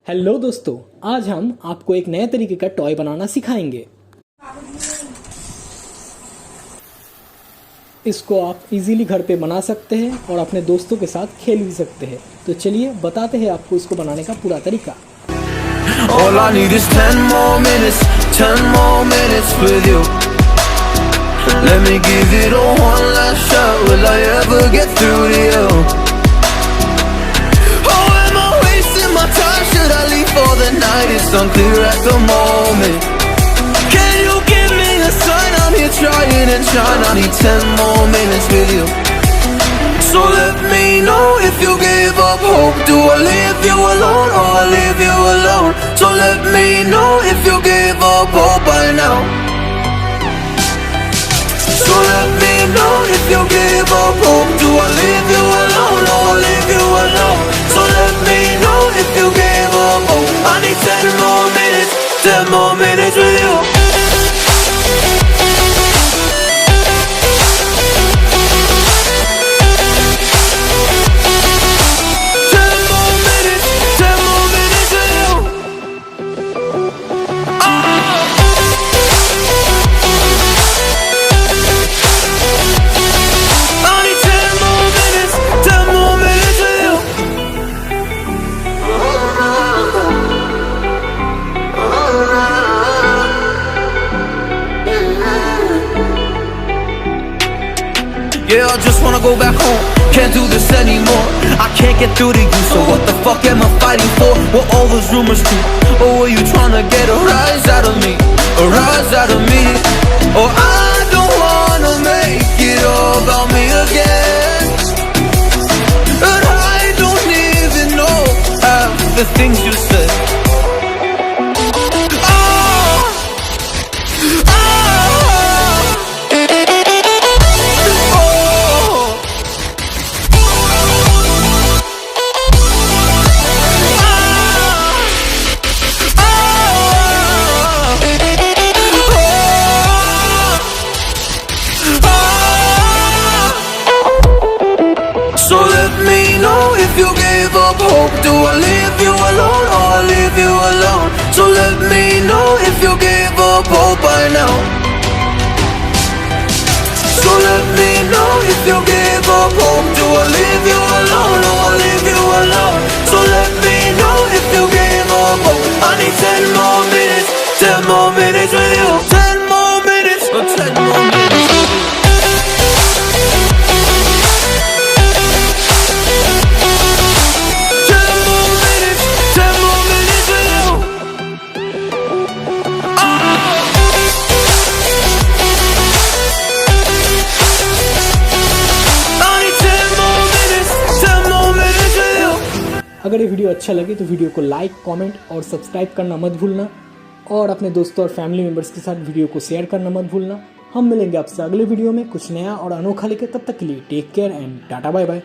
Hello दोस्तों, आज हम आपको एक नए तरीके का टॉय बनाना सिखाएंगे। इसको आप इजीली घर पे बना सकते हैं और अपने दोस्तों के साथ खेल भी सकते हैं। तो चलिए बताते हैं आपको इसको बनाने का पूरा तरीका। All I need is 10 more minutes, 10 more minutes with you. Let me give it a one last shot. Will I ever get through to you? Oh, am I wasting my time? Should I leave for the night? It's unclear at the moment. Can you give me a sign? I'm here trying and trying. I need 10 more minutes with you. So let me know if you gave up hope. Do I leave you alone or I leave you alone? So let me know if you gave up hope by now. So let me know if you gave up hope. Do I leave you alone or I leave you alone? So let me know if you gave up hope. I need 10 more minutes, 10 more minutes with you. Yeah, I just wanna go back home. Can't do this anymore. I can't get through to you, so what the fuck am I fighting for? Were all those rumors true? Or were you trying to get a rise out of me? A rise out of me? Or I don't wanna make it all about me again. And I don't even know half the things you said. So let me know if you gave up hope. Do I leave you alone or I leave you alone? So let me know if you gave up hope by now. So let me know if you gave up hope. Do I leave you alone or I leave you alone? So let me know if you gave up hope. I need 10 more minutes, 10 more minutes with you. 10 more minutes, or 10 more minutes with you. अगर ये video अच्छा लगे तो video को like, comment और subscribe करना मत भूलना और अपने दोस्तों और फैमिली मेम्बर्स के साथ वीडियो को शेयर करना मत भूलना। हम मिलेंगे आपसे अगले वीडियो में कुछ नया और अनोखा लेकर। तब तक के लिए take care and tata bye bye.